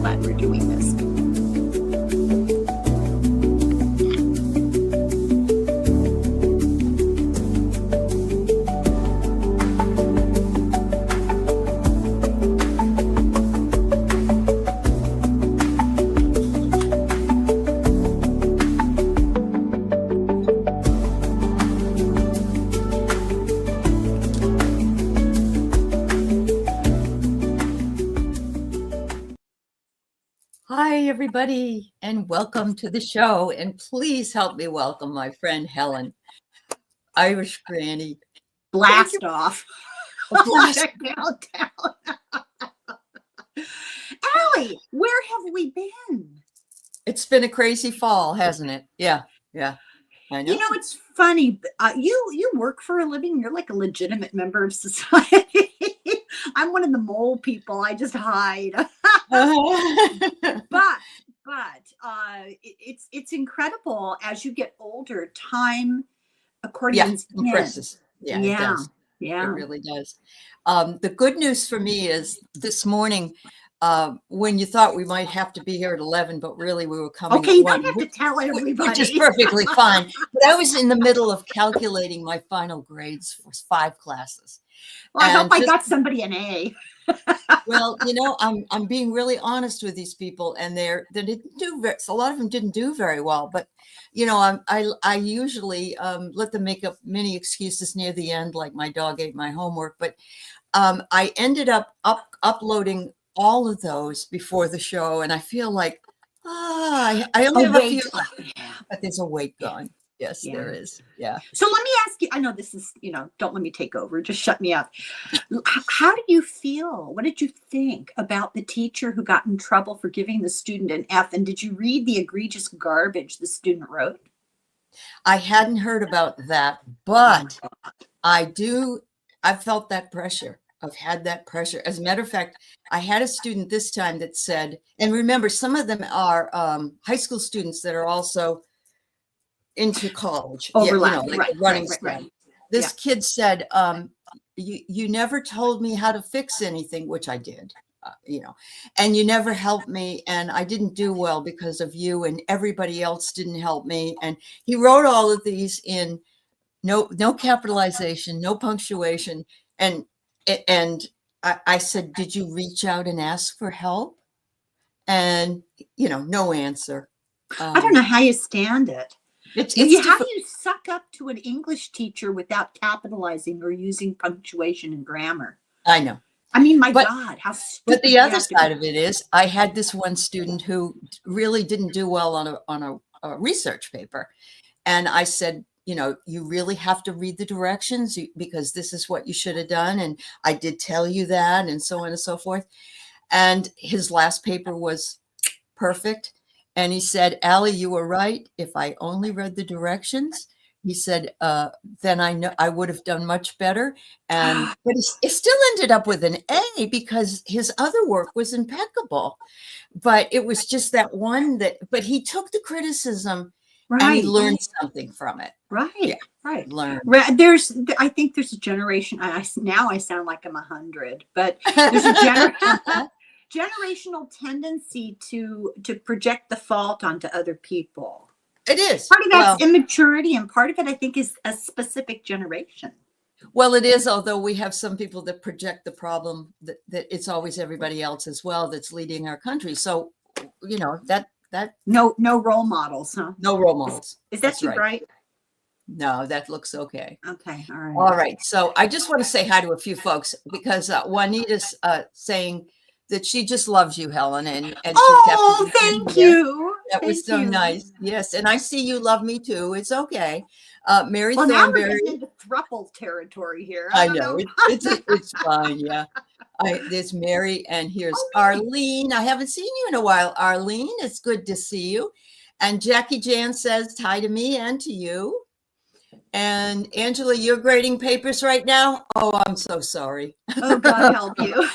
glad we're doing this. Hi, everybody, and welcome to the show. And please help me welcome my friend Helen, Irish Granny. Blast off. Blast. Check downtown. Aley, where have we been? It's been a crazy fall, hasn't it? Yeah. I know. You know, it's funny. You work for a living. You're like a legitimate member of society. I'm one of the mole people. I just hide. But it's incredible as you get older. Time accordions compresses. Yeah, it does. Yeah, it really does. The good news for me is this morning, when you thought we might have to be here at 11, but really we were coming. Okay, you don't have to tell everybody. Which is perfectly fine. But I was in the middle of calculating my final grades for 5 classes. Well, I hope I got somebody an A. Well, you know, I'm being really honest with these people, and they didn't do a lot of them didn't do very well. But you know, I usually let them make up many excuses near the end, like my dog ate my homework. But I ended up uploading all of those before the show, and I feel like I only have a few, but there's a weight gone. Yes, there is. Yeah. So let me ask you, I know this is, don't let me take over. Just shut me up. How do you feel? What did you think about the teacher who got in trouble for giving the student an F? And did you read the egregious garbage the student wrote? I hadn't heard about that, but I felt that pressure. I've had that pressure. As a matter of fact, I had a student this time that said, and remember, some of them are high school students that are also into college. Overlap, running right. This kid said, you never told me how to fix anything, which I did, and you never helped me, and I didn't do well because of you, and everybody else didn't help me. And he wrote all of these in no capitalization, no punctuation. And I said, did you reach out and ask for help? And, no answer. I don't know how you stand it. How do you suck up to an English teacher without capitalizing or using punctuation and grammar? I know. I mean, God, how stupid. But the other side of it is, I had this one student who really didn't do well on a research paper. And I said, you really have to read the directions because this is what you should have done. And I did tell you that, and so on and so forth. And his last paper was perfect. And he said, Aley, you were right. If I only read the directions, he said, then I know I would have done much better. But he still ended up with an A because his other work was impeccable. But it was just that one but he took the criticism and he learned something from it. Right. Yeah. Right. Learn. I think there's a generation. Now I sound like I'm 100, but there's a generational tendency to project the fault onto other people. It is. Part of that's immaturity, and part of it, I think, is a specific generation. Well, it is, although we have some people that project the problem that it's always everybody else as well that's leading our country. So, that no role models, huh? No role models. Is that too bright? No, that looks okay. Okay, all right. All right. So I just want to say hi to a few folks because Juanita's saying that she just loves you, Helen, and she kept thank you. That was so nice. Yes, and I see you love me too. It's okay. Mary Thornberry. Now we're getting into thruple territory here. I know. It's fine. Yeah. There's Mary, and here's Arlene. I haven't seen you in a while, Arlene. It's good to see you. And Jackie Jan says hi to me and to you. And Angela, you're grading papers right now? Oh, I'm so sorry. Oh, God help you.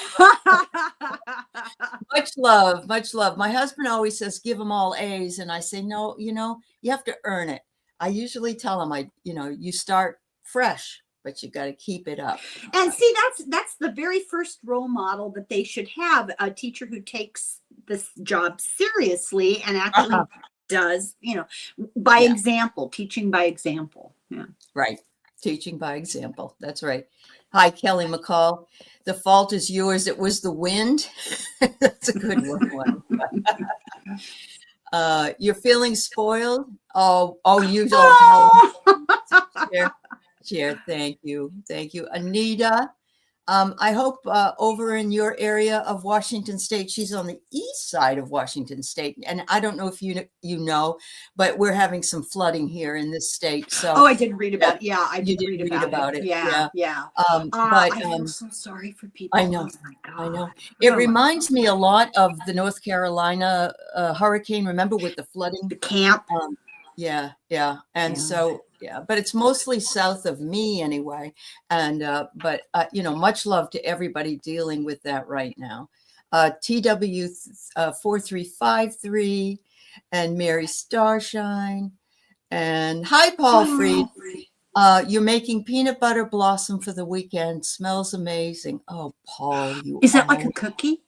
Much love, much love. My husband always says, give them all A's. And I say, no, you have to earn it. I usually tell him, you start fresh, but you got to keep it up. And see, that's the very first role model that they should have, a teacher who takes this job seriously and actually Uh-huh. does, by Yeah. example, teaching by example. Yeah. Right. Teaching by example. That's right. Hi, Kelly McCall. The fault is yours. It was the wind. That's a good one. You're feeling spoiled? Oh, you don't, Helen. Share, share. Thank you. Thank you. Anita, I hope over in your area of Washington State, she's on the east side of Washington State. And I don't know if you know, but we're having some flooding here in this state. So Oh, I did read about it. Yeah, I you did did read read about it. about it. Yeah, Yeah. yeah. But I feel so sorry for I people. know. Oh my I know. God. It Oh, reminds me a lot of the North Carolina hurricane. Remember with the flooding? the camp. Yeah, yeah. And Yeah. so, yeah, but it's mostly south of me anyway. And, but, much love to everybody dealing with that right now. TW 4353 and Mary Starshine. And hi, Paul Freed. You're making peanut butter blossom for the weekend. Smells amazing. Oh, Paul, you Is that like are. a cookie?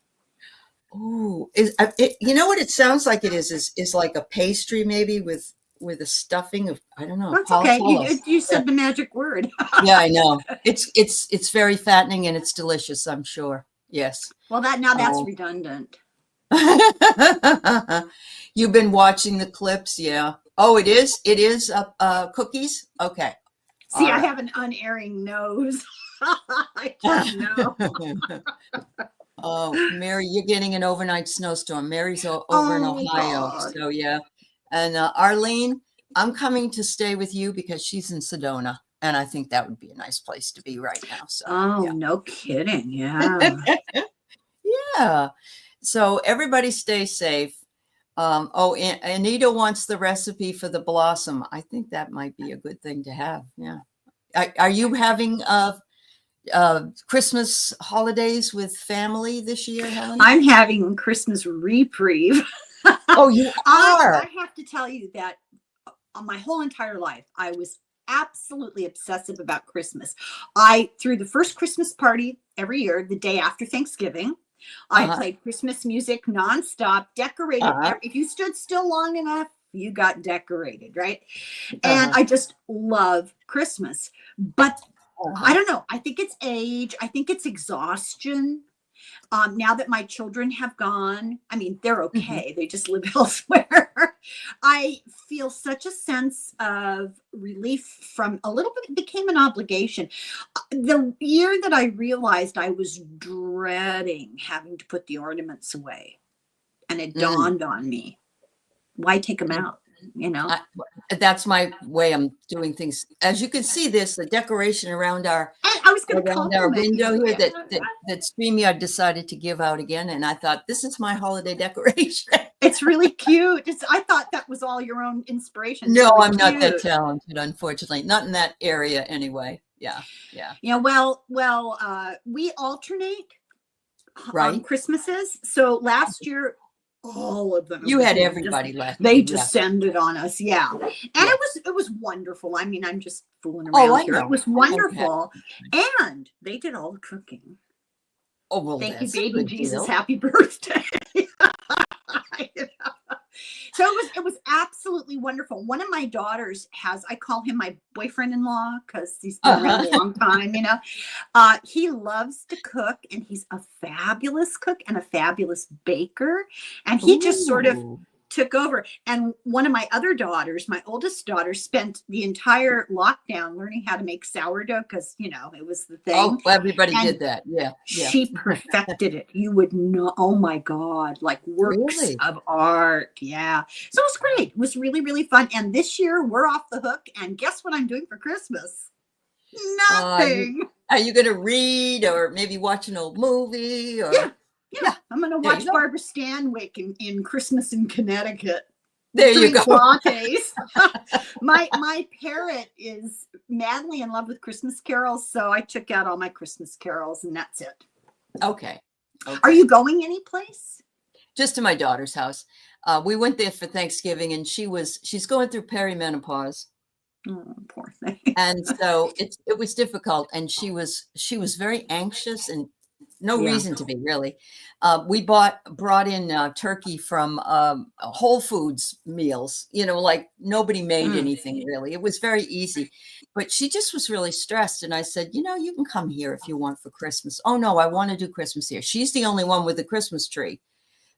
Oh, you know what it sounds like it is like a pastry maybe with a stuffing of, I don't know. That's Paul, okay. tell us. You said the magic word. Yeah, I know. It's very fattening and it's delicious, I'm sure. Yes. Well, that's redundant. You've been watching the clips, yeah. Oh, it is cookies. Okay. See, All I right. have an unerring nose. I just know. Oh, Mary, you're getting an overnight snowstorm. Mary's over in Oh Ohio. God. So, yeah. And Arlene, I'm coming to stay with you because she's in Sedona. And I think that would be a nice place to be right now. So, Oh, yeah. no kidding. Yeah. Yeah. So, everybody stay safe. Anita wants the recipe for the blossom. I think that might be a good thing to have. Yeah. Are you having Christmas holidays with family this year, Helen? I'm having Christmas reprieve. Oh, you are. I have to tell you that my whole entire life, I was absolutely obsessive about Christmas. I threw the first Christmas party every year, the day after Thanksgiving. I played Christmas music nonstop, decorated. If you stood still long enough, you got decorated, right? And I just love Christmas. But I don't know. I think it's age. I think it's exhaustion. Now that my children have gone, I mean, they're okay. They just live elsewhere. I feel such a sense of relief from a little bit. It became an obligation. The year that I realized I was dreading having to put the ornaments away, and it dawned on me, why take them out? That's my way I'm doing things. As you can see, there's the decoration around our window here that StreamYard decided to give out again, and I thought this is my holiday decoration. It's really cute. I thought that was all your own inspiration. No, really I'm cute. Not that talented, unfortunately. Not in that area, anyway. Yeah, yeah. Yeah. Well, we alternate right Christmases. So last year, all of them. You had everybody left. They descended on us. Yeah. And it was wonderful. I mean, I'm just fooling around here. It was wonderful. Okay. And they did all the cooking. Oh, well, thank you, baby Jesus. Deal. Happy birthday. So it was absolutely wonderful. One of my daughters I call him my boyfriend-in-law because he's been around a long time, he loves to cook, and he's a fabulous cook and a fabulous baker. And he just sort of took over. And one of my other daughters, my oldest daughter, spent the entire lockdown learning how to make sourdough because, it was the thing. Oh, everybody did that. Yeah. She perfected it. You would know. Oh my God. Like works of art. Yeah. So it was great. It was really, really fun. And this year we're off the hook. And guess what I'm doing for Christmas? Nothing. Are you going to read or maybe watch an old movie? Or... Yeah, I'm going to watch Barbara Stanwyck in Christmas in Connecticut. There you go. Lattes. My parrot is madly in love with Christmas carols, so I took out all my Christmas carols, and that's it. Okay. Are you going any place? Just to my daughter's house. We went there for Thanksgiving, and she's going through perimenopause. Oh, poor thing. And so it was difficult, and she was very anxious and No Yeah. reason to be, really. We brought in turkey from Whole Foods meals, like nobody made Mm. anything really. It was very easy, but she just was really stressed. And I said, you can come here if you want for Christmas. Oh no, I want to do Christmas here. She's the only one with a Christmas tree.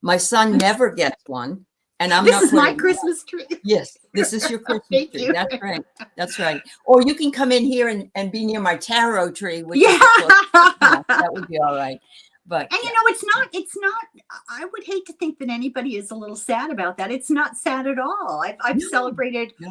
My son never gets one, and I'm This not is my putting. Christmas tree. Yes, this is your Christmas Thank tree. you. That's right. That's right. Or you can come in here and be near my taro tree, which Yeah. is, of course, that would be all right. But And it's not, I would hate to think that anybody is a little sad about that. It's not sad at all. I've no, celebrated no.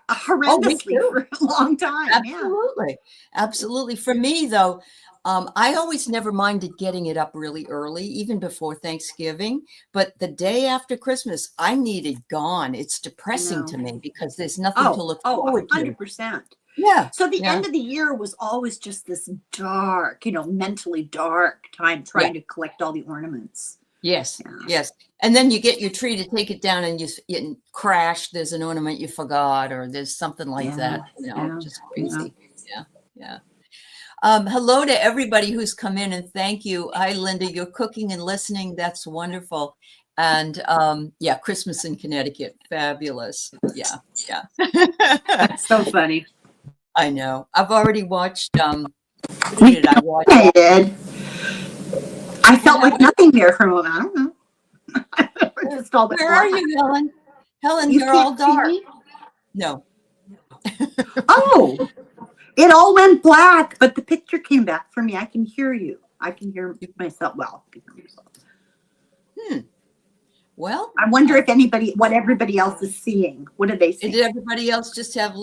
Oh, me horrendously too. for a long time. Yeah. Absolutely. Absolutely. For me, though, I always never minded getting it up really early, even before Thanksgiving. But the day after Christmas, I need it gone. It's depressing No. to me because there's nothing to look forward to. 100%. Yeah. So the Yeah. end of the year was always just this dark, mentally dark time trying to collect all the ornaments. Yes. Yeah. Yes. And then you get your tree to take it down and you crash. There's an ornament you forgot, or there's something like that. Just crazy. Yeah. Yeah. Hello to everybody who's come in, and thank you. Hi, Linda. You're cooking and listening. That's wonderful. And Christmas in Connecticut. Fabulous. Yeah. Yeah. That's so funny. I know. I've already watched. Who did I watch? I did. I felt like nothing there for a moment. I don't know. Just all Where are you, Helen? Helen, you're all dark. No. Oh, it all went black, but the picture came back for me. I can hear you. I can hear myself. Well, I can hear myself. Well, I wonder if what everybody else is seeing. What do they see? Did everybody else just have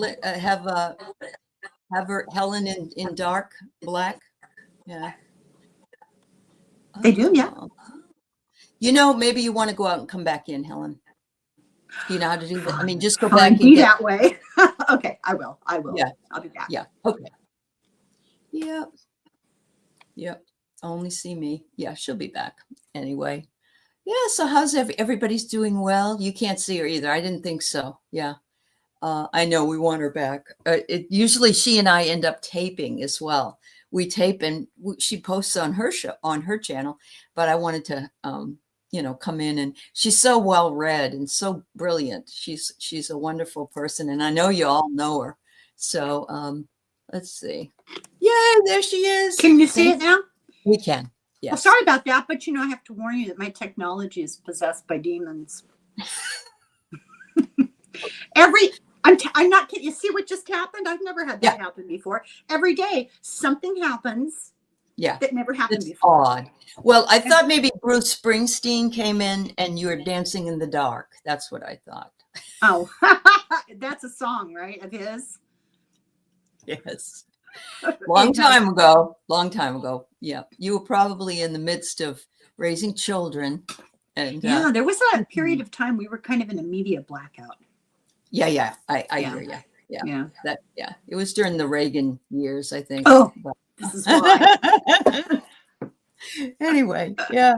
her Helen in dark black? Yeah. They do, yeah. Maybe you want to go out and come back in, Helen. Do you know how to do that? I mean, just go back and be that way. Okay, I will. Yeah. I'll be back. Yeah. Okay. Yep. Yep. Only see me. Yeah, she'll be back anyway. Yeah. So how's everybody's doing well? You can't see her either. I didn't think so. Yeah. I know we want her back. Usually she and I end up taping as well. We tape and she posts on her show, on her channel, but I wanted to, come in, and she's so well read and so brilliant. She's a wonderful person, and I know you all know her. So let's see. Yay, there she is. Can you see it now? We can. Yes. Well, sorry about that, but I have to warn you that my technology is possessed by demons. I'm not kidding. You see what just happened? I've never had that happen before. Every day something happens. Yeah. That never happened It's before. Odd. Well, I thought maybe Bruce Springsteen came in and you were dancing in the dark. That's what I thought. Oh, that's a song, right? Of his? Yes. Long time ago. Yeah. You were probably in the midst of raising children. And there was a period of time we were kind of in a media blackout. Yeah. I hear you. Yeah. It was during the Reagan years, I think. Oh, this is why. Anyway, yeah.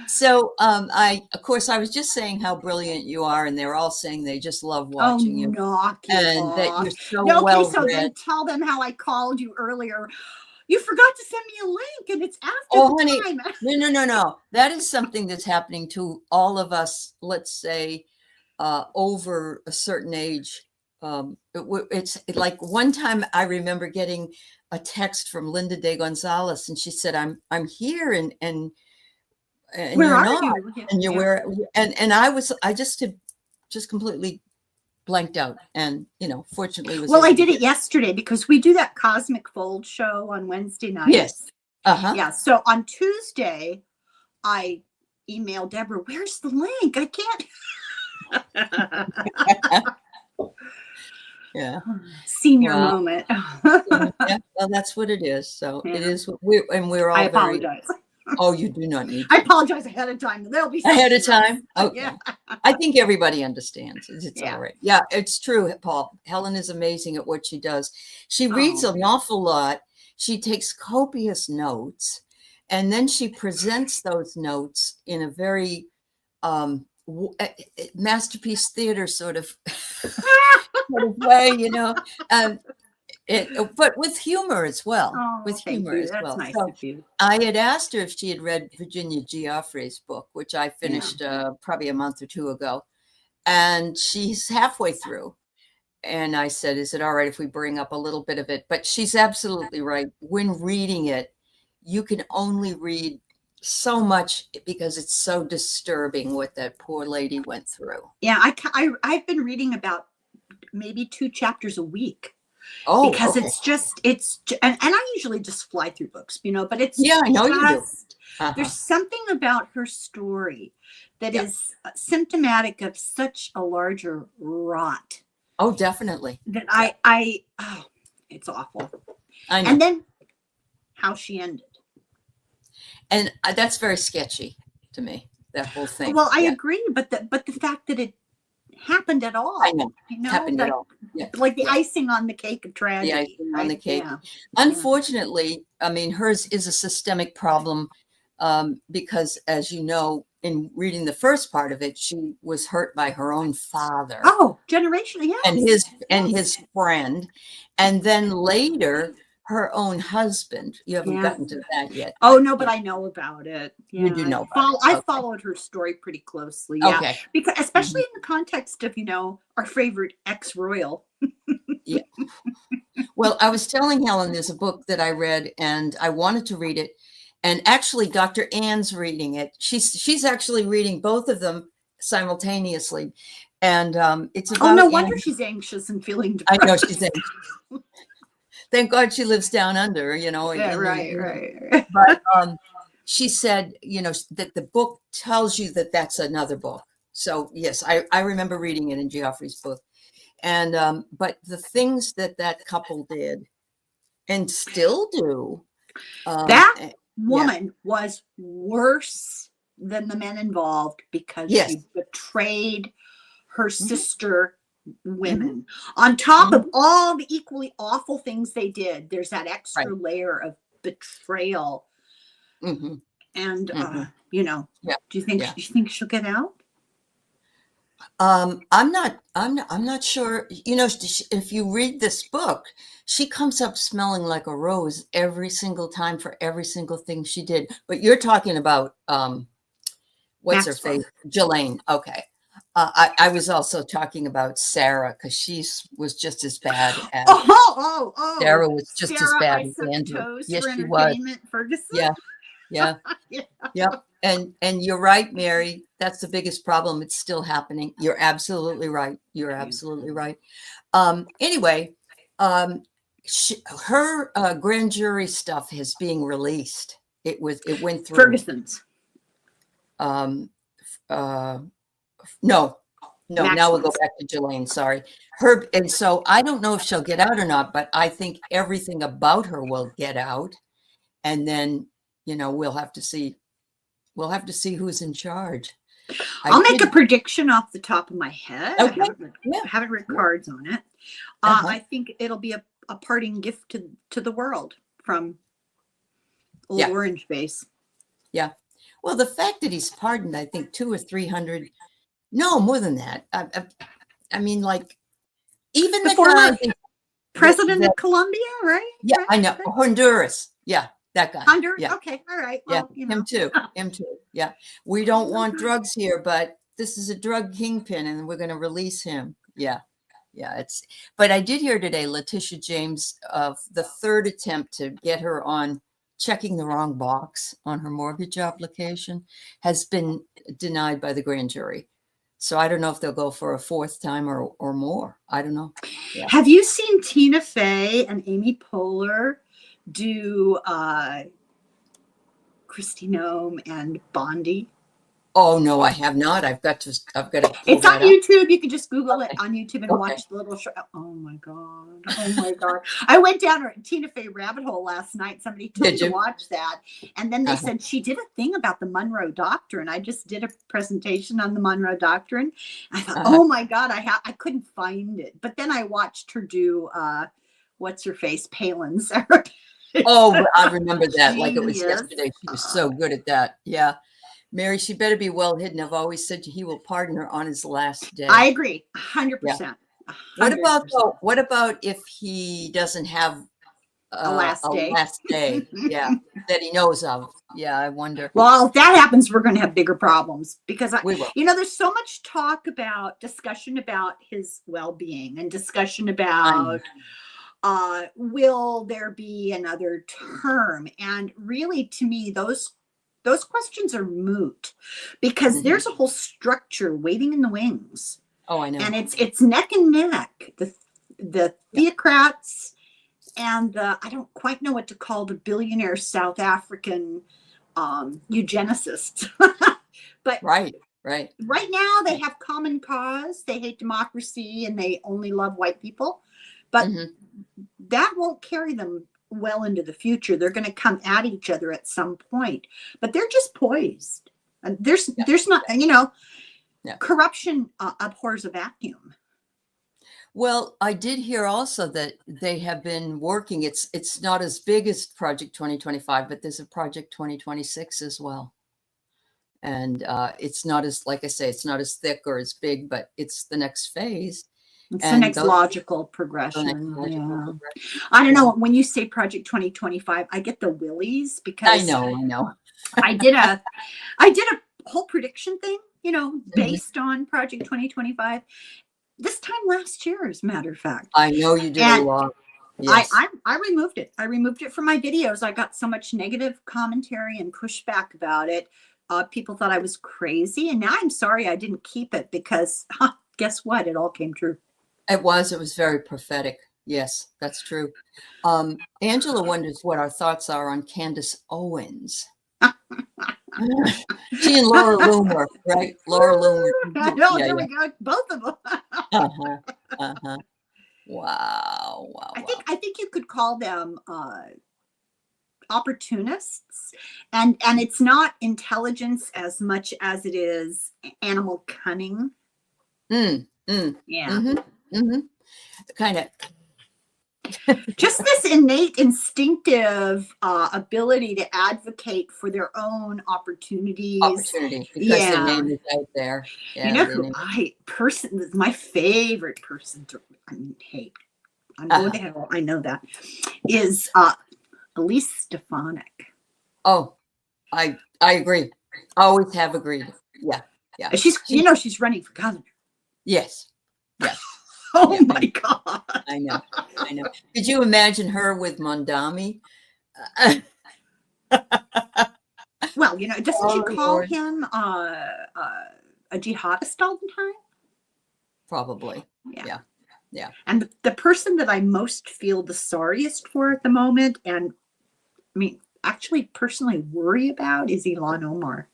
So I was just saying how brilliant you are, and they're all saying they just love watching you. And that you're so well read. So then tell them how I called you earlier. You forgot to send me a link, and it's after the time. No. That is something that's happening to all of us, let's say, over a certain age. It's like one time I remember getting a text from Linda de Gonzalez, and she said, I'm here and where you're are not, you? and you're where, and I just completely blanked out, and fortunately I did it yesterday because we do that Cosmic Fold show on Wednesday night. Yes. Yeah. So on Tuesday, I emailed Deborah, where's the link? I can't. Yeah. Senior moment. Yeah, well, that's what it is. So it is. We're all. I apologize. Oh, you do not need to. I apologize ahead of time. There'll be ahead of time. Okay. Yeah. I think everybody understands. It's all right. Yeah, it's true, Paul. Helen is amazing at what she does. She reads an awful lot. She takes copious notes, and then she presents those notes in a very masterpiece theater sort of way, But with humor as well. Oh, With thank humor you. as That's well. nice So of you. I had asked her if she had read Virginia Giuffre's book, which I finished probably a month or two ago, and she's halfway through. And I said, "Is it all right if we bring up a little bit of it?" But she's absolutely right. When reading it, you can only read so much because it's so disturbing what that poor lady went through. Yeah, I've been reading about maybe 2 chapters a week Oh, because okay. and I usually just fly through books, but it's Yeah, I know you do. just, Uh-huh. there's something about her story that Yeah. is symptomatic of such a larger rot Oh, definitely. that oh, it's awful. I know. And then how she ended. And that's very sketchy to me, that whole thing. Well, I Yeah. agree, but the fact that it happened at all, I know. Happened at all. Yeah. like the Yeah. icing on the cake of tragedy. The icing on the right? cake. Yeah. Unfortunately, I mean, hers is a systemic problem because, as you know, in reading the first part of it, she was hurt by her own father Oh, generational, yes. and his friend, and then later her own husband. You haven't Yeah. gotten to that yet. Oh no, but I know about it. Yeah, You do know about it. I Okay. followed her story pretty closely. Yeah, Okay. because especially in the context of our favorite ex-royal. Yeah. Well, I was telling Helen there's a book that I read and I wanted to read it. And actually, Dr. Ann's reading it. She's actually reading both of them simultaneously. And it's about. Oh, no wonder she's anxious and feeling depressed. I know she's anxious. Thank God she lives down under, Yeah, right. But she said, that the book tells you that that's another book. So yes, I remember reading it in Giuffre's book. And but the things that couple did and still do. That woman was worse than the men involved because she betrayed her sister women. On top of all the equally awful things they did, there's that extra layer of betrayal. And do you think she'll get out? I'm not sure. If you read this book, she comes up smelling like a rose every single time for every single thing she did. But you're talking about what's her face? Jelaine. Okay. I was also talking about Sarah because she was just as bad as Sarah was just as bad as Andrew. Yes, she was. Ferguson. Yeah. Yep. And you're right, Mary. That's the biggest problem. It's still happening. You're absolutely right. You're absolutely right. Anyway, her grand jury stuff is being released. It went through Ferguson's. No. Now we'll go back to Jelaine. Sorry. And so I don't know if she'll get out or not, but I think everything about her will get out. And then, we'll have to see. We'll have to see who's in charge. I'll make a prediction off the top of my head. Okay. I haven't read cards on it. I think it'll be a parting gift to the world from Old Orange Base. Yeah. Well, the fact that he's pardoned, I think 200 or 300. No, more than that. I mean, like, even the former guy, president of Colombia, right? Yeah, right? I know. Honduras. Yeah, that guy. Honduras. Yeah. Okay, all right. Well, him too. Yeah, we don't want drugs here, but this is a drug kingpin, and we're going to release him. Yeah. But I did hear today, Letitia James, of the third attempt to get her on checking the wrong box on her mortgage application has been denied by the grand jury. So I don't know if they'll go for a fourth time or more. I don't know. Yeah. Have you seen Tina Fey and Amy Poehler do Christy Nome and Bondi? Oh no, I have not. I've got to. It's on YouTube. You can just Google it on YouTube and watch the little show. Oh my god! I went down a Tina Fey rabbit hole last night. Somebody told me to watch that, and then they said she did a thing about the Monroe Doctrine. I just did a presentation on the Monroe Doctrine. I thought, oh my god, I couldn't find it. But then I watched her do what's her face, Palin's. Oh, I remember that like it was yesterday. She was so good at that. Yeah. Mary, she better be well hidden. I've always said he will pardon her on his last day. I agree. 100%. 100%. what about if he doesn't have A last a day. last day? Yeah, that he knows of. Yeah, I wonder. Well, if that happens, we're going to have bigger problems because We will. there's so much discussion about his well-being and discussion I know. about will there be another term? And really, to me, those questions are moot because Mhm. there's a whole structure waiting in the wings, Oh, I know. and it's neck and neck. The Yeah. theocrats and I don't quite know what to call the billionaire South African eugenicists. But Right. Right. right now they have common cause. They hate democracy and they only love white people. But Hmm. that won't carry them well into the future. They're going to come at each other at some point. But they're just poised. And there's not, Yeah. corruption abhors a vacuum. Well, I did hear also that they have been working. It's not as big as Project 2025, but there's a Project 2026 as well. And it's not as, like I say, it's not as thick or as big, but it's the next phase. It's the And next those logical the progression. next logical Yeah. progression. I don't Yeah. know. When you say Project 2025, I get the willies I because know. I did a whole prediction thing, Mhm. based on Project 2025 this time last year, as a matter of fact. I know you did a And lot. Yes. I removed it. I removed it from my videos. I got so much negative commentary and pushback about it. People thought I was crazy, and now I'm sorry I didn't keep it because guess what? It all came true. It was very prophetic. Yes, that's true. Angela wonders what our thoughts are on Candace Owens. She and Laura Loomer, right? Laura Loomer. No, Yeah, there yeah. we go. Both of them. Uh-huh. Uh-huh. Wow. I think you could call them opportunists, and it's not intelligence as much as it is animal cunning. Yeah. Yeah. Kind of. Just this innate instinctive ability to advocate for their own opportunities. Opportunity because their name is out there. Yeah, Who my favorite person to hate. I'm going to hell. I know that is Elise Stefanik. Oh, I agree. Always have agreed. Yeah. She's running for governor. Yes. Yeah. Oh yeah, my God. I know. Could you imagine her with Mondami? Well, doesn't she call him a jihadist all the time? Probably. Yeah. And the person that I most feel the sorriest for at the moment, and I mean, actually personally worry about, is Ilhan Omar.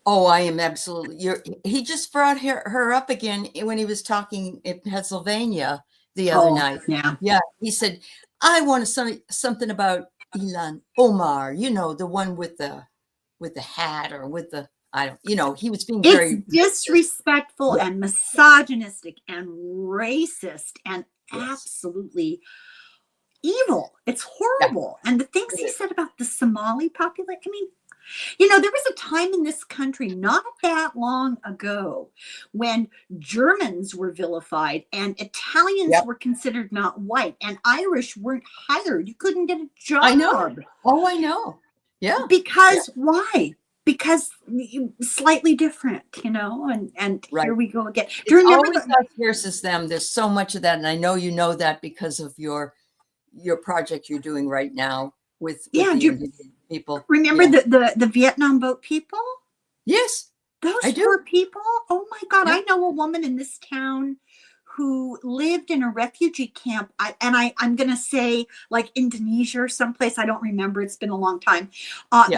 Oh, I am absolutely. He just brought her up again when he was talking in Pennsylvania the other night. Yeah. He said, "I want something about Ilhan Omar. The one with the hat or with the He was being very disrespectful and misogynistic and racist and absolutely evil. It's horrible. Yeah. And the things he said about the Somali population. I mean, there was a time in this country not that long ago when Germans were vilified and Italians were considered not white and Irish weren't hired. You couldn't get a job. I know. Oh, I know. Yeah. Because why? Because slightly different, and right. Here we go again. Do you remember us versus them? There's so much of that. And I know you know that because of your project you're doing right now with the people. Remember the Vietnam boat people? Yes. Those poor people. Oh my God. Yeah. I know a woman in this town who lived in a refugee camp. I'm going to say like Indonesia or someplace. I don't remember. It's been a long time.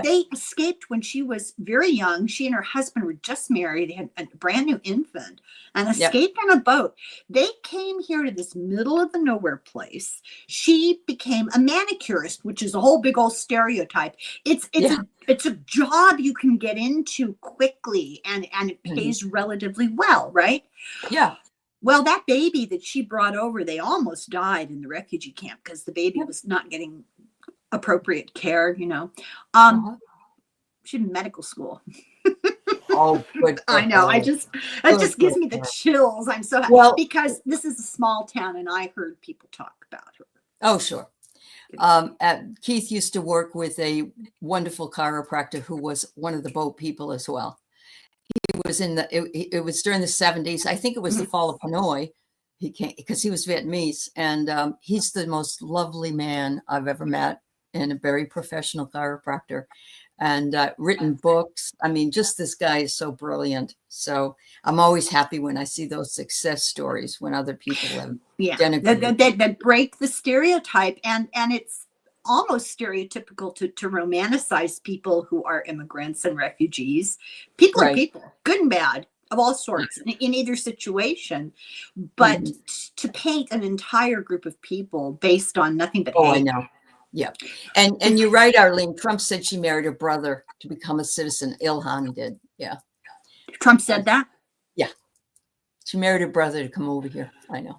They escaped when she was very young. She and her husband were just married. They had a brand new infant and escaped on a boat. They came here to this middle of the nowhere place. She became a manicurist, which is a whole big old stereotype. It's a job you can get into quickly and it pays relatively well, right? Yeah. Well, that baby that she brought over, they almost died in the refugee camp because the baby was not getting appropriate care, She had medical school. Oh, good for I know. her. It Good just gives for me the her. chills. I'm so happy Well, because this is a small town, and I heard people talk about her. oh, sure. Keith used to work with a wonderful chiropractor who was one of the boat people as well. He was it was during the 70s. I think it was the fall of Hanoi. He came because he was Vietnamese, and he's the most lovely man I've ever met, and a very professional chiropractor, and written books. I mean, just this guy is so brilliant. So I'm always happy when I see those success stories when other people have denigrated. That break the stereotype, and it's almost stereotypical to romanticize people who are immigrants and refugees. People are Right. people, good and bad, of all sorts, in either situation. But Mhm. to paint an entire group of people based on nothing but Oh, I hate. know. Yeah. And you're right, Arlene. Trump said she married her brother to become a citizen. Ilhan did. Yeah. Trump said that. Yeah. She married her brother to come over here. I know.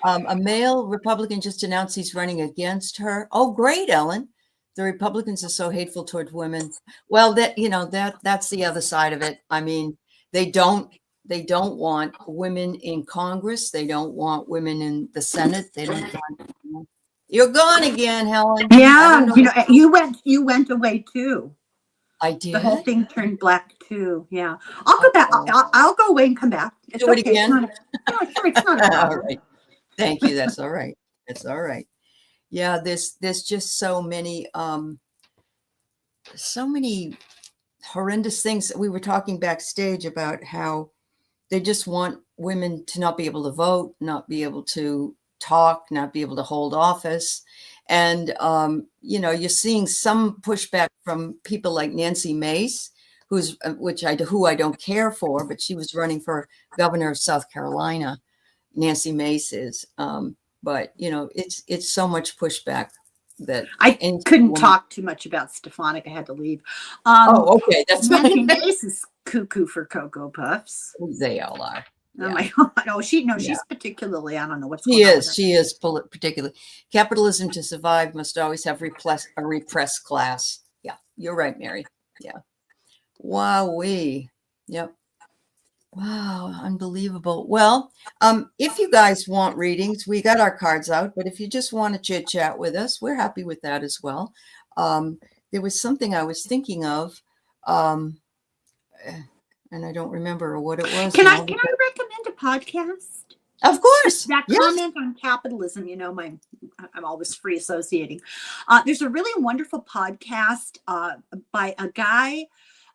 A male Republican just announced he's running against her. Oh, great, Ellen. The Republicans are so hateful toward women. Well, that's the other side of it. I mean, they don't want women in Congress. They don't want women in the Senate. They don't want. You're gone again, Helen. I Yeah, don't know. you went away too. I The whole did. thing turned black too. Yeah, I'll go back. I'll go away and come back. It's Do it okay. again. It's not a All problem. right. Thank you. That's all right. That's all right. Yeah, there's just so many horrendous things. We were talking backstage about how they just want women to not be able to vote, not be able to talk, not be able to hold office. And you're seeing some pushback from people like Nancy Mace, who I don't care for, but she was running for governor of South Carolina. Nancy Mace is. But it's so much pushback that I any couldn't woman. talk too much about Stefanik. I had to leave. Oh, okay, that's Nancy fine. Mace is cuckoo for Cocoa Puffs. They all are. Oh Yeah. my God! Oh, she's Yeah. particularly. I don't know what's She going on. is. She is particularly. Capitalism to survive must always have a repressed class. Yeah, you're right, Mary. Yeah. Wowee. Yep. Wow, unbelievable. Well, if you guys want readings, we got our cards out, but if you just want to chit chat with us, we're happy with that as well. There was something I was thinking of, um, and I don't remember what it was Can I now. recommend a podcast? Of course. That Yes. comment on capitalism, I'm always free associating. There's a really wonderful podcast by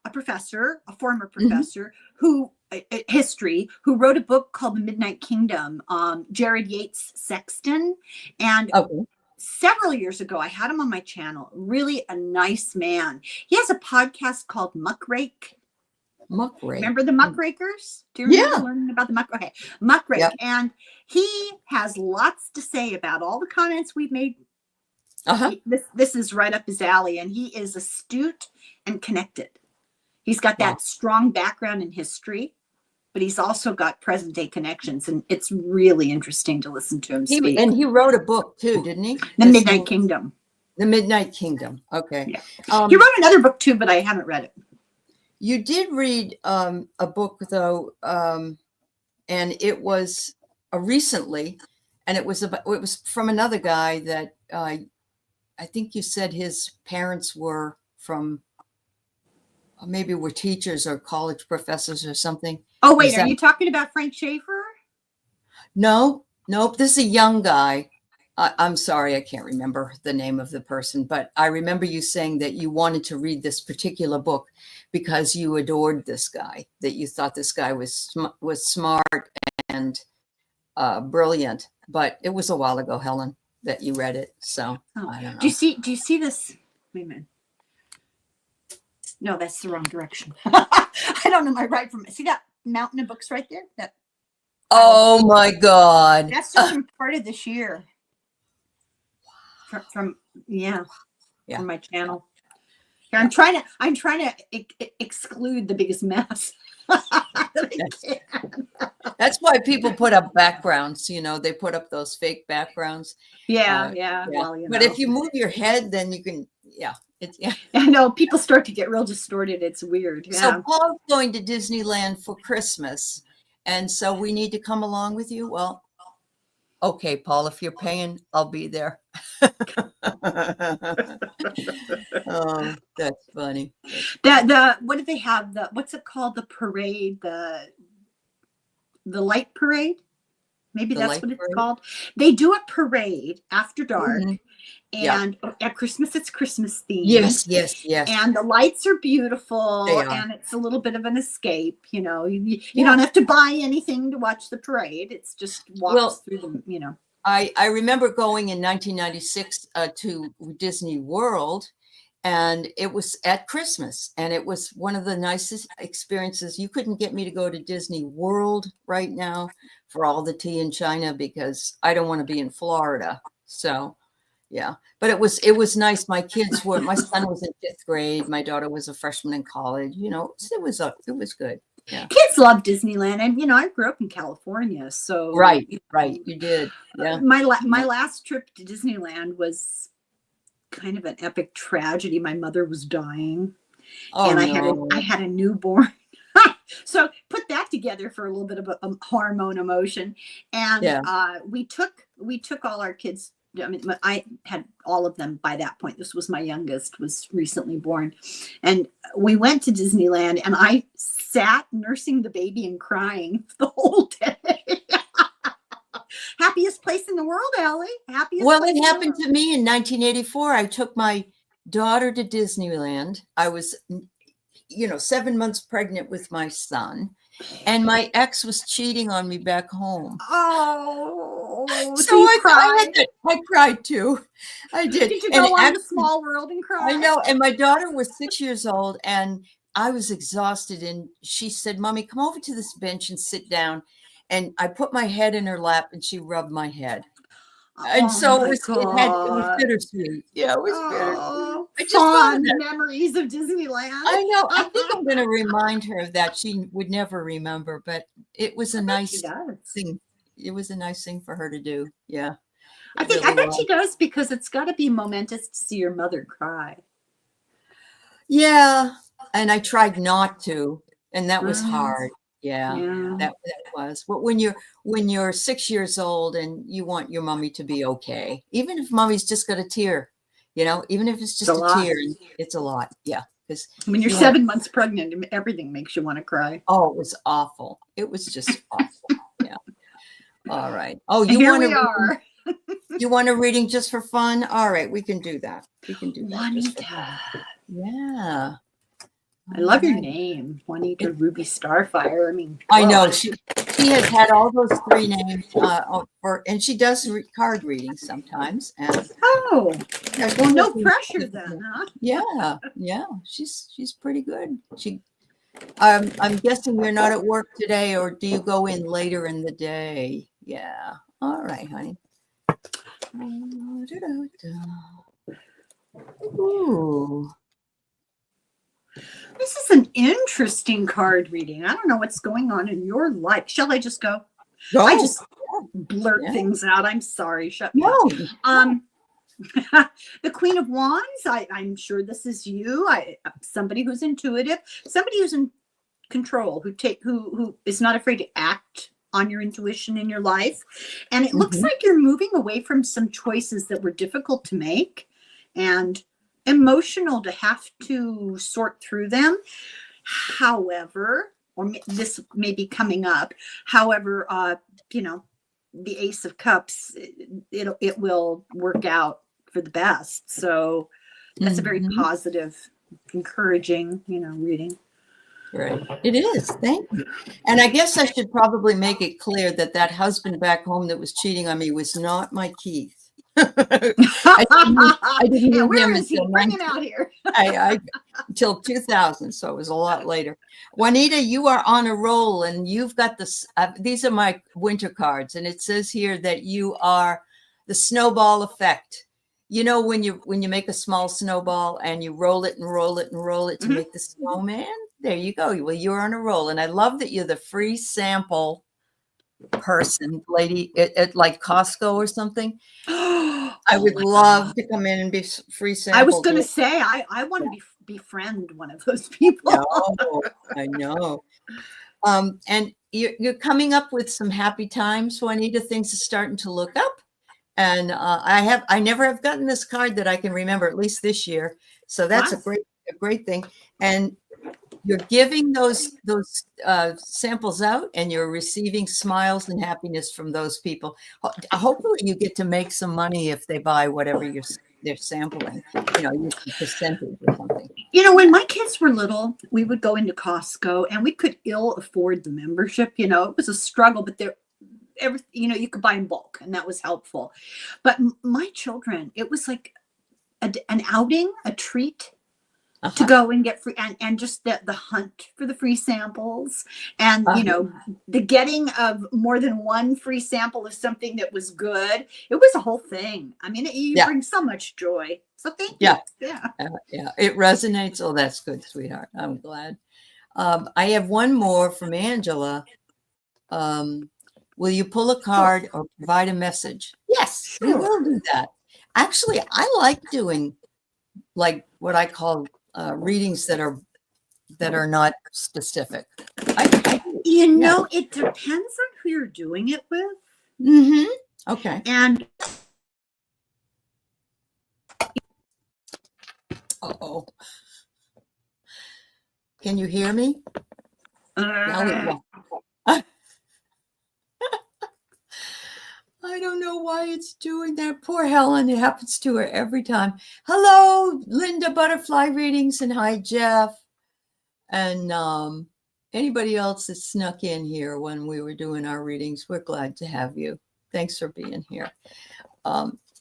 a professor, a former professor who history, who wrote a book called The Midnight Kingdom, Jared Yates Sexton. And Okay. several years ago, I had him on my channel. Really a nice man. He has a podcast called Muckrake. Muckrake. Remember the Muckrakers? Do you remember learning about the Muckrake? Okay, Muckrake. Yep. And he has lots to say about all the comments we've made. This is right up his alley, and he is astute and connected. He's got that strong background in history, but he's also got present day connections, and it's really interesting to listen to him speak. And he wrote a book too, didn't he? The Midnight Kingdom. The Midnight Kingdom. Okay. Yeah. He wrote another book too, but I haven't read it. You did read a book though, and it was recently, and it was from another guy that I think you said his parents were from. Maybe were teachers or college professors or something. Oh, wait, are you talking about Frank Schaeffer? No, nope. This is a young guy. I'm sorry, I can't remember the name of the person, but I remember you saying that you wanted to read this particular book because you adored this guy, that you thought this guy was smart and brilliant. But it was a while ago, Helen, that you read it. So I don't know. Do you see this? Wait a minute. No, that's the wrong direction. I don't know my right from. See that mountain of books right there? Oh my God! That's just from part of this year. From my channel. Here, I'm trying to exclude the biggest mess. That's why people put up backgrounds. They put up those fake backgrounds. Yeah. Well, but if you move your head, then you can. Yeah, Yeah. I know people start to get real distorted. It's weird. So Yeah. Paul's going to Disneyland for Christmas, and so we need to come along with you. Well, okay, Paul, if you're paying, I'll be there. Oh, that's funny. What do they have? What's it called? The parade, the light parade? Maybe The that's light what it's parade? called. They do a parade after dark. Mhm. Yeah. And at Christmas, it's Christmas themed. Yes, yes, yes. And the lights are beautiful. They are. And it's a little bit of an escape. You know, you Yeah. don't have to buy anything to watch the parade. It's just walks Well, through them, you know. I remember going in 1996 to Disney World, and it was at Christmas, and it was one of the nicest experiences. You couldn't get me to go to Disney World right now for all the tea in China because I don't want to be in Florida. So, yeah, but it was nice. My son was in 5th grade. My daughter was a freshman in college. You know, it was good. Yeah. Kids love Disneyland. And, you know, I grew up in California. So, Right, you know, right. You did. Yeah. my last trip to Disneyland was kind of an epic tragedy. My mother was dying. Oh, And no. I had a newborn. So put that together for a little bit of a hormone emotion. And Yeah. we took all our kids. I mean, I had all of them by that point. This was my youngest, was recently born. And we went to Disneyland, and I sat nursing the baby and crying the whole day. Happiest place in the world, Aley. Happiest Well, place it in the happened world. to me in 1984. I took my daughter to Disneyland. I was, 7 months pregnant with my son, and my ex was cheating on me back home. Oh, So so you I cried. I cried too. I did. Did you And go on the actually, Small World and cry? I know. And my daughter was 6 years old, and I was exhausted. And she said, "Mommy, come over to this bench and sit down." And I put my head in her lap, and she rubbed my head. And Oh so my it was God. bittersweet. Yeah, it was bittersweet. Oh, I just thought of fond that. memories of Disneyland. I know. I think I'm going to remind her of that. She would never remember, but it was a I bet nice she does. thing. It was a nice thing for her to do. Yeah. I It bet really she was. does, because it's got to be momentous to see your mother cry. Yeah. And I tried not to, and that was Mm, hard. Yeah. yeah. That was. But when you're 6 years old and you want your mommy to be okay, even if mommy's just got a tear, even if it's It's just a a lot. tear, it's a lot. Yeah. Because When you're you want 7 months pregnant, everything makes you want to cry. Oh, it was awful. It was just awful. Yeah. All right. Oh, And you here want we are. a reading just for fun? All right, we can do that. We can do that. Just for fun. Juanita. Yeah. I love your All right. name, Juanita Ruby Starfire. I mean, I know whoa. she has had all those 3 names and she does card readings sometimes. And Oh, yeah, well, no she's- pressure then, huh? Yeah. She's pretty good. I'm guessing you're not at work today, or do you go in later in the day? Yeah. All right, honey. Ooh. This is an interesting card reading. I don't know what's going on in your life. Shall I just go? Go. I just blurt Yeah. things out. I'm sorry. Shut me up. No. The Queen of Wands. I'm sure this is you. Somebody who's intuitive, somebody who's in control, who is not afraid to act on your intuition in your life. And it looks like you're moving away from some choices that were difficult to make and emotional to have to sort through them. However, this may be coming up. However, the Ace of Cups, it will work out for the best. So that's a very positive, encouraging, reading. Right. It is. Thank you. And I guess I should probably make it clear that husband back home that was cheating on me was not my Keith. I didn't Yeah, meet where him is he? until Bring him out here. until 2000, so it was a lot later. Juanita, you are on a roll, and you've got this. These are my winter cards, and it says here that you are the snowball effect. You know, when you make a small snowball and you roll it and roll it and roll it to make the snowman. There you go. Well, you're on a roll, and I love that you're the free sample person, lady, at like Costco or something. I would love to come in and be free I was sampled. going to say, I want to befriend one of those people. I know. And you're coming up with some happy times, Juanita. Things are starting to look up. And I never have gotten this card that I can remember, at least this year. So that's a great thing. And you're giving those samples out, and you're receiving smiles and happiness from those people. Hopefully you get to make some money if they buy whatever they're sampling, use a percentage or something. When my kids were little, we would go into Costco and we could ill afford the membership. It was a struggle, but you could buy in bulk, and that was helpful. But my children, it was like an outing, a treat to go and get free, and just the hunt for the free samples, and the getting of more than one free sample of something that was good. It was a whole thing. I mean, you bring so much joy. So thank you. Yeah, it resonates. Oh, that's good, sweetheart. I'm glad. I have one more from Angela. Will you pull a card or provide a message? Yes, we will do that. Actually, I like doing like what I call readings that are not specific. It depends on who you're doing it with. Mm-hmm. Okay. And uh-oh. Can you hear me? I don't know why it's doing that. Poor Helen. It happens to her every time. Hello, Linda Butterfly Readings, and hi, Jeff. And anybody else that snuck in here when we were doing our readings, we're glad to have you. Thanks for being here.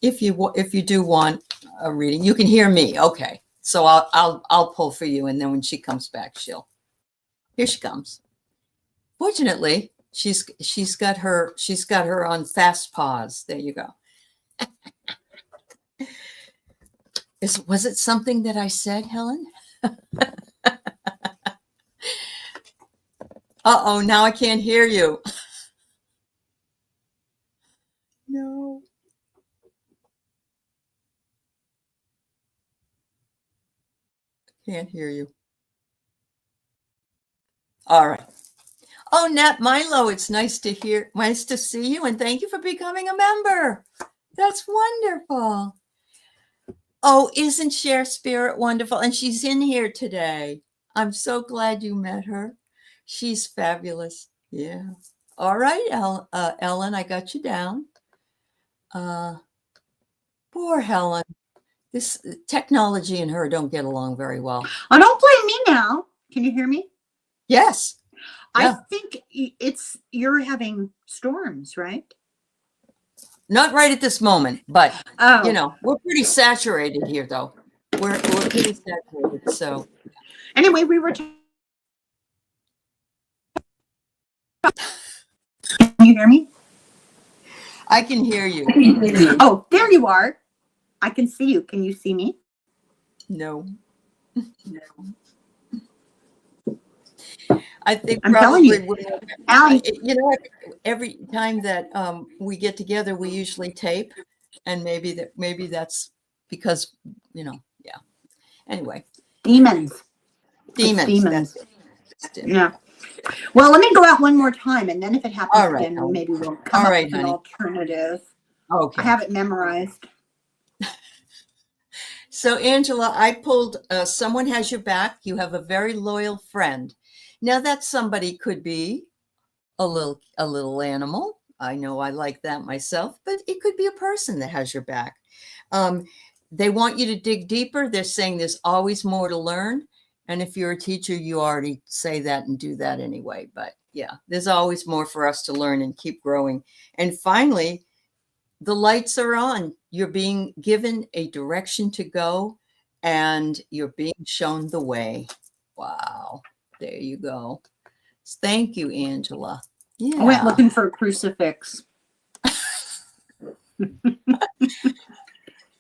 If you do want a reading, you can hear me. Okay, so I'll pull for you, and then when she comes back, here she comes. Fortunately, she's got her on fast pause. There you go. Was it something that I said, Helen? Uh-oh, now I can't hear you. No. Can't hear you. All right. Oh, Nat Milo, it's nice to see you, and thank you for becoming a member. That's wonderful. Oh, isn't Share Spirit wonderful? And she's in here today. I'm so glad you met her. She's fabulous. Yeah. All right, Ellen, I got you down. Poor Helen. This technology and her don't get along very well. Oh, don't blame me now. Can you hear me? Yes. I think you're having storms, right? Not right at this moment, but we're pretty saturated here, though. We're pretty saturated. So anyway, we were. Can you hear me? I can hear you. Oh, there you are. I can see you. Can you see me? No. I think I'm telling you, Aley. Every time that we get together, we usually tape, and maybe that's because Anyway, demons. Yeah. Well, let me go out one more time, and then if it happens again, maybe we'll come up with an alternative. Okay. I have it memorized. So, Angela, I pulled Someone Has Your Back. You have a very loyal friend. Now, that somebody could be a little animal. I know I like that myself, but it could be a person that has your back. They want you to dig deeper. They're saying there's always more to learn. And if you're a teacher, you already say that and do that anyway. But yeah, there's always more for us to learn and keep growing. And finally, the lights are on. You're being given a direction to go, and you're being shown the way. Wow. There you go. Thank you, Angela. Yeah. I went looking for a crucifix.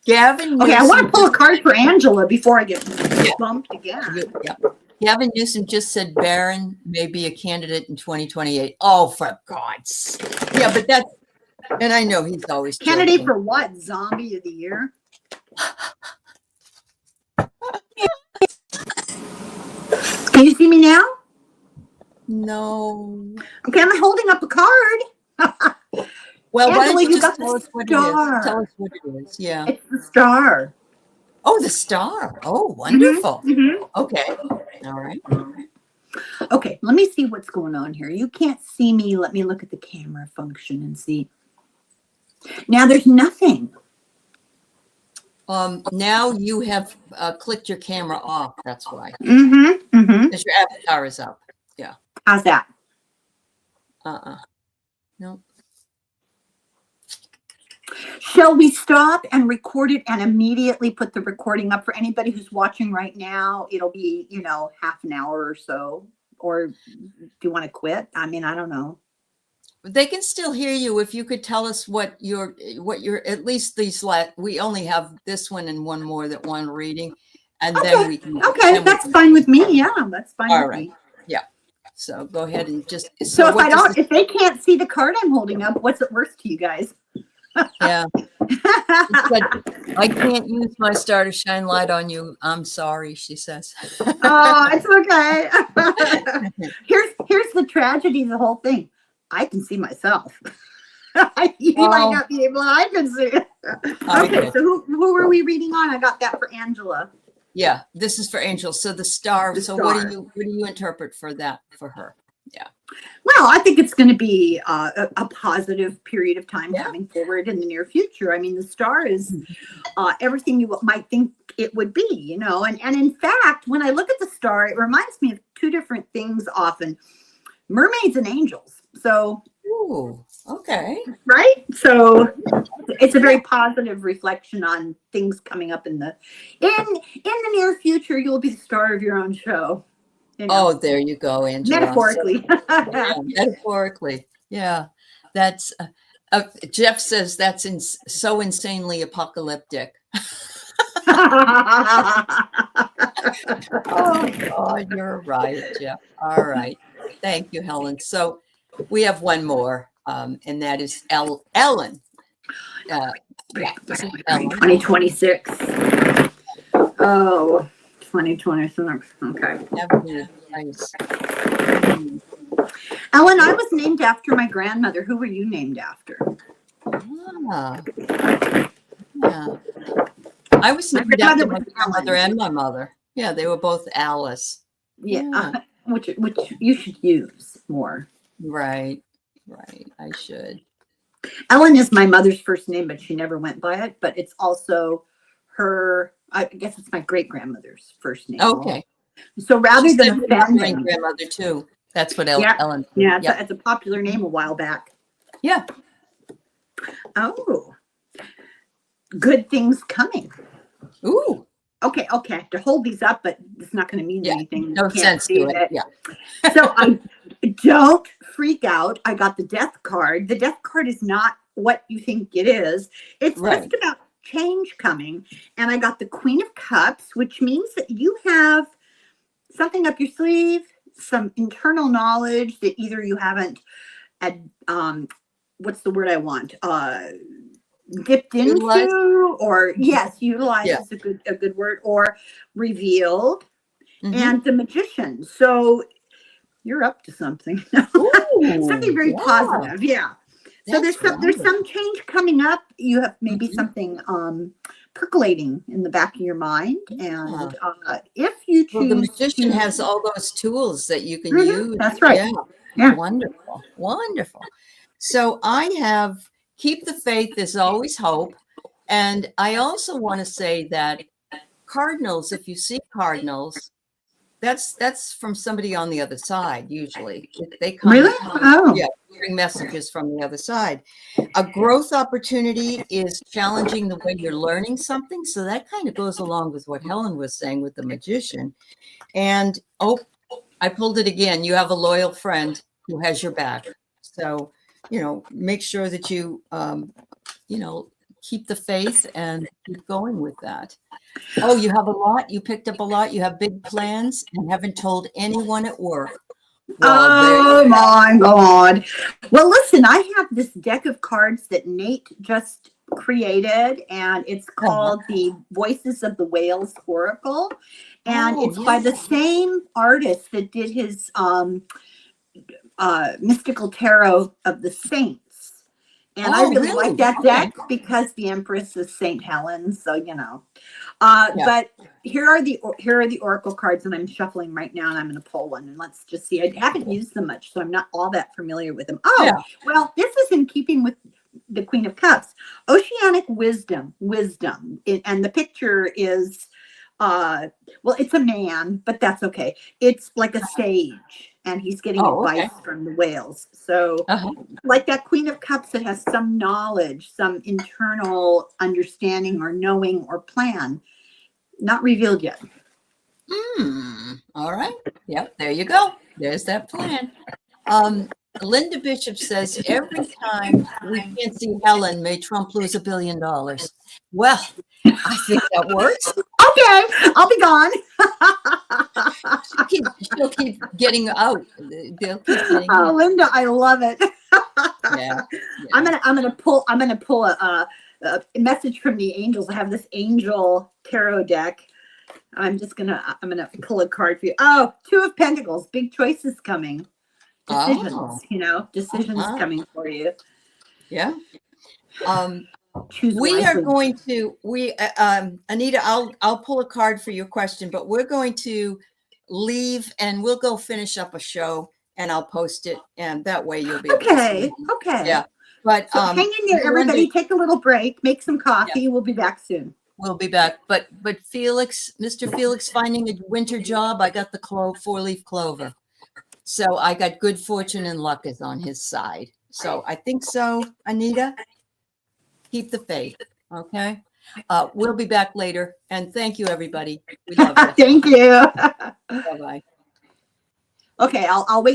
Gavin. Okay, I want to pull a card for Angela before I get bumped again. Yeah. Gavin Newsom just said Barron may be a candidate in 2028. Oh, for God's sake. Yeah, but And I know he's always Candidate joking. for what? Zombie of the year? Can you see me now? No. Okay, I'm holding up a card. Well, why Angela, don't you you got just tell the us what it is? Tell star. us what it is. Yeah. It's the star. Oh, the star. Oh, Mm-hmm, wonderful. mm-hmm. Okay. All right. Okay, let me see what's going on here. You can't see me. Let me look at the camera function and see. Now there's nothing. Now you have clicked your camera off. That's why. Mm-hmm, mm-hmm. Because your avatar is up. Yeah. How's that? No. Shall we stop and record it and immediately put the recording up for anybody who's watching right now? It'll be, half an hour or so. Or do you want to quit? I mean, I don't know. They can still hear you if you could tell us what your at least we only have this one and one more that one reading, and Okay. then we can. Okay, that's fine with me. Yeah, that's fine All with right. me. Yeah. So go ahead and just. So if they can't see the card I'm holding up, what's it worth to you guys? Yeah. I can't use my star to shine light on you. I'm sorry, she says. Oh, it's okay. Here's the tragedy of the whole thing. I can see myself. You might not be able. I can see it. Okay, so who are we reading on? I got that for Angela. Yeah, this is for Angel. So the star. What do you interpret for that for her? Yeah. Well, I think it's going to be a positive period of time coming forward in the near future. I mean, the star is everything you might think it would be, and in fact, when I look at the star, it reminds me of two different things often: mermaids and angels. So, ooh, okay, right? So it's a very positive reflection on things coming up in the near future. You'll be the star of your own show. Oh, there you go, Angela. Metaphorically. Yeah, metaphorically. Yeah. That's Jeff says that's so insanely apocalyptic. Oh God, you're right, Jeff. All right. Thank you, Helen. So we have one more, and that is Ellen. This is Ellen. 2026. Oh, 2026. Okay. Nice. Ellen, I was named after my grandmother. Who were you named after? Yeah. I was named after my grandmother and my mother. Yeah, they were both Alice. Yeah. Which you should use more. Right. I should. Ellen is my mother's first name, but she never went by it. But it's also I guess it's my great grandmother's first name. Okay. So rather than offending, grandmother too. That's what Ellen. Yeah, yeah. It's a popular name a while back. Yeah. Oh, good things coming. Ooh. Okay. I have to hold these up, but it's not going to mean anything. No sense to it. Yeah. So I don't freak out. I got the death card. The death card is not what you think it is. It's just about change coming. And I got the Queen of Cups, which means that you have something up your sleeve, some internal knowledge that either you haven't what's the word I want? Dipped into, or utilized is a good word, or revealed. And the Magician. So you're up to something. Something very positive. Yeah. So there's some change coming up. You have maybe something percolating in the back of your mind, and if you choose, the Magician has all those tools that you can use. That's right. Yeah. Wonderful. So I have keep the faith. There's always hope, and I also want to say that cardinals. If you see cardinals, that's from somebody on the other side. Usually, they come. Really? Bring messages from the other side. A growth opportunity is challenging the way you're learning something. So that kind of goes along with what Helen was saying with the Magician. And I pulled it again. You have a loyal friend who has your back. So, make sure that you, keep the faith and keep going with that. Oh, you have a lot. You picked up a lot. You have big plans and haven't told anyone at work. Well, there you Oh my God. Well, listen, I have this deck of cards that Nate just created, and it's go. called the Voices of the Whales Oracle. And Oh, it's by the yeah. same artist that did his mystical tarot of the saints. And I Oh, really like really? that Okay. deck because the Empress is Saint Helen. So, you know. Yeah. But here are the oracle cards, and I'm shuffling right now, and I'm going to pull one, and let's just see. I haven't used them much, so I'm not all that familiar with them. Oh, Yeah. well, this is in keeping with the Queen of Cups, oceanic wisdom, and the picture is, well, it's a man, but that's okay. It's like a sage, and he's getting Oh, advice okay. from the whales. So, Uh-huh. like that Queen of Cups that has some knowledge, some internal understanding or knowing or plan. Not revealed yet. All right. Yep. There you go. There's that plan. Linda Bishop says every time we can't see Helen, may Trump lose $1 billion. Well, I think that works. Okay, I'll be gone. She'll keep getting out. They'll keep getting Oh, out. Linda, I love it. Yeah. I'm gonna pull a message from the angels. I have this angel tarot deck. I'm gonna pull a card for you. Oh, Two of Pentacles, big choices coming. Decisions, Oh. decisions coming for you. Yeah. Choose We are wisely. going to, Anita, I'll pull a card for your question, but we're going to leave and we'll go finish up a show and I'll post it. And that way you'll be able to see Okay, it. okay. Yeah. But So hang in there, everybody. Take a little break, make some coffee. Yeah. We'll be back soon. We'll be back. But Felix, Mr. Felix finding a winter job, I got the 4-leaf clover. So I got good fortune and luck is on his side. So I think so, Anita. Keep the faith. Okay. We'll be back later. And thank you, everybody. We love you. Thank you. Bye-bye. Okay, I'll wait.